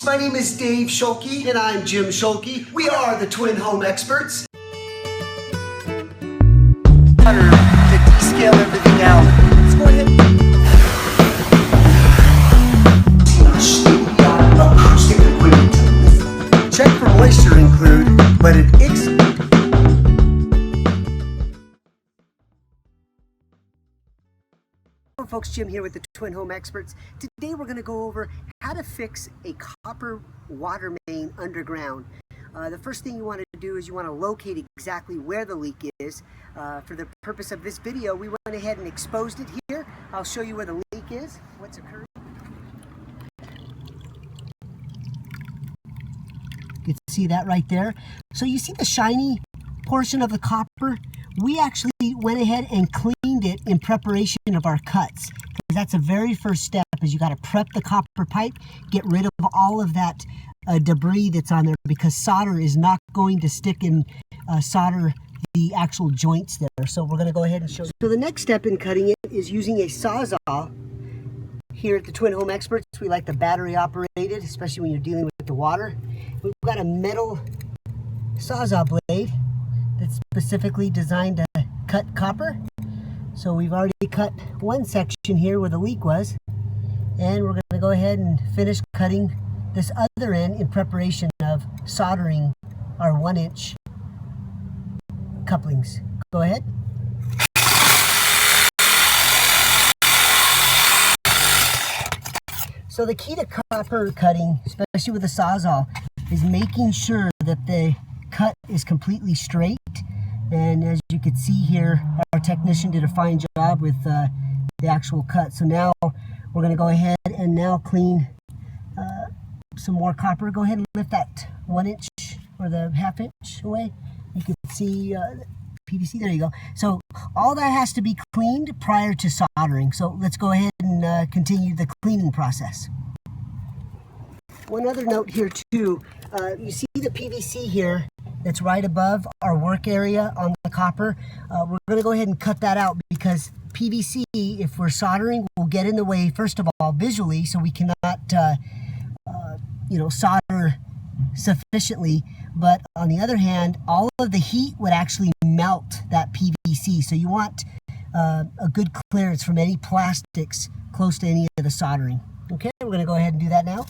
My name is Dave Schulke, and I'm Jim Schulke. We are the Twin Home Experts. To descale everything out. Let's go ahead. Acoustic equipment. Check for moisture include, but it excludes. Hello folks, Jim here with the Twin Home Experts. Today we're going to go over how to fix a copper water main underground. The first thing you want to do is you want to locate exactly where the leak is. For the purpose of this video, we went ahead and exposed it here. I'll show you where the leak is, what's occurring. You can see that right there. So you see the shiny portion of the copper? We actually went ahead and cleaned it in preparation of our cuts. That's the very first step, is you got to prep the copper pipe, get rid of all of that debris that's on there, because solder is not going to stick and solder the actual joints there. So we're going to go ahead and show you. So the next step in cutting it is using a Sawzall. Here at the Twin Home Experts, we like the battery operated, especially when you're dealing with the water. We've got a metal Sawzall blade that's specifically designed to cut copper. So we've already cut one section here where the leak was, and we're going to go ahead and finish cutting this other end in preparation of soldering our 1-inch couplings. Go ahead. So the key to copper cutting, especially with a Sawzall, is making sure that the cut is completely straight. And as you can see here, our technician did a fine job with the actual cut. So now we're going to go ahead and now clean some more copper. Go ahead and lift that 1-inch or the 1/2 inch away. You can see PVC. There you go. So all that has to be cleaned prior to soldering. So let's go ahead and continue the cleaning process. One other note here too, you see the PVC here that's right above our work area on the copper. We're going to go ahead and cut that out, because PVC, if we're soldering, will get in the way, first of all, visually, so we cannot solder sufficiently. But on the other hand, all of the heat would actually melt that PVC. So you want a good clearance from any plastics close to any of the soldering. Okay, we're going to go ahead and do that now.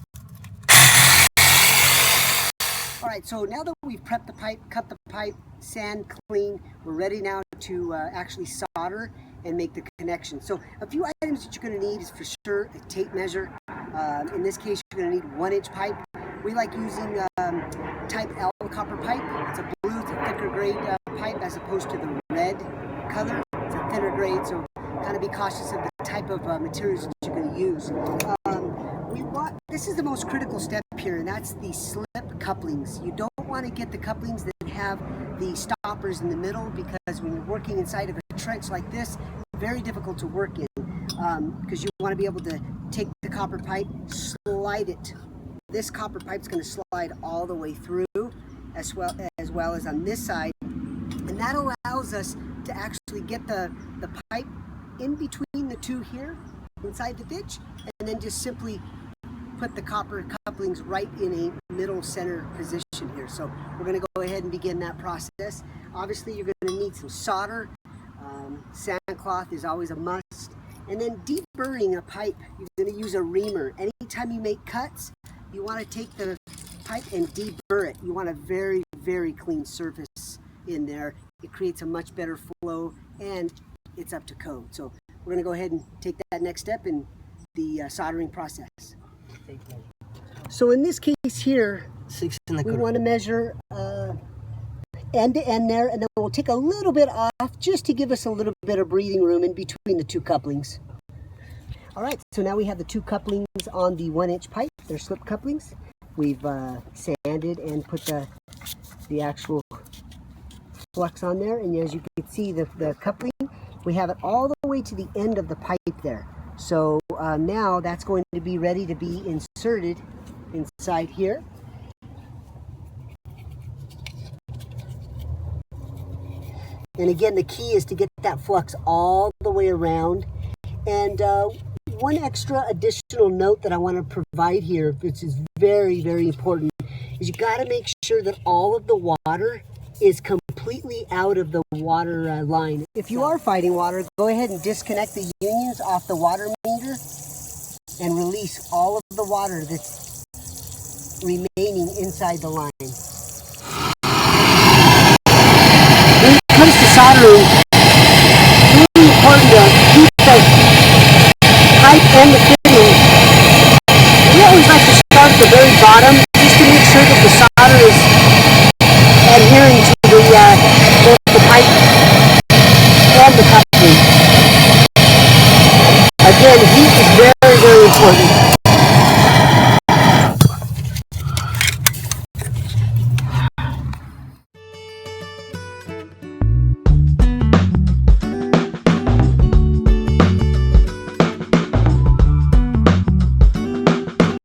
All right, so now that we've prepped the pipe, cut the pipe, sand clean, we're ready now to actually solder and make the connection. So a few items that you're going to need is for sure a tape measure. In this case, you're going to need 1-inch pipe. We like using type L copper pipe. It's a blue, it's a thicker grade pipe as opposed to the red color. It's a thinner grade, so kind of be cautious of the type of materials that you're going to use. This is the most critical step here, and that's the slip couplings. You don't want to get the couplings that have the stoppers in the middle, because when you're working inside of a trench like this, very difficult to work in, because you want to be able to take the copper pipe, slide it. This copper pipe is going to slide all the way through, as well as on this side, and that allows us to actually get the pipe in between the two here, inside the ditch, and then just simply put the copper couplings right in a middle center position here. So we're going to go ahead and begin that process. Obviously, you're going to need some solder. Sandcloth is always a must. And then deburring a pipe, you're going to use a reamer. Anytime you make cuts, you want to take the pipe and deburr it. You want a very, very clean surface in there. It creates a much better flow, and it's up to code. So we're going to go ahead and take that next step in the soldering process. So in this case here, we want to measure end to end there, and then we'll take a little bit off just to give us a little bit of breathing room in between the two couplings. All right, so now we have the two couplings on the 1-inch pipe. They're slip couplings. We've sanded and put the actual flux on there, and as you can see, the coupling, we have it all the way to the end of the pipe there. So now that's going to be ready to be inserted inside here. And again, the key is to get that flux all the way around. And one extra additional note that I want to provide here, which is very, very important, is you got to make sure that all of the water is completely out of the water line. If you are fighting water, go ahead and disconnect the unions off the water meter and release all of the water that's remaining inside the line. When it comes to soldering, it's really important to keep the pipe and the fitting. We always like to start at the very bottom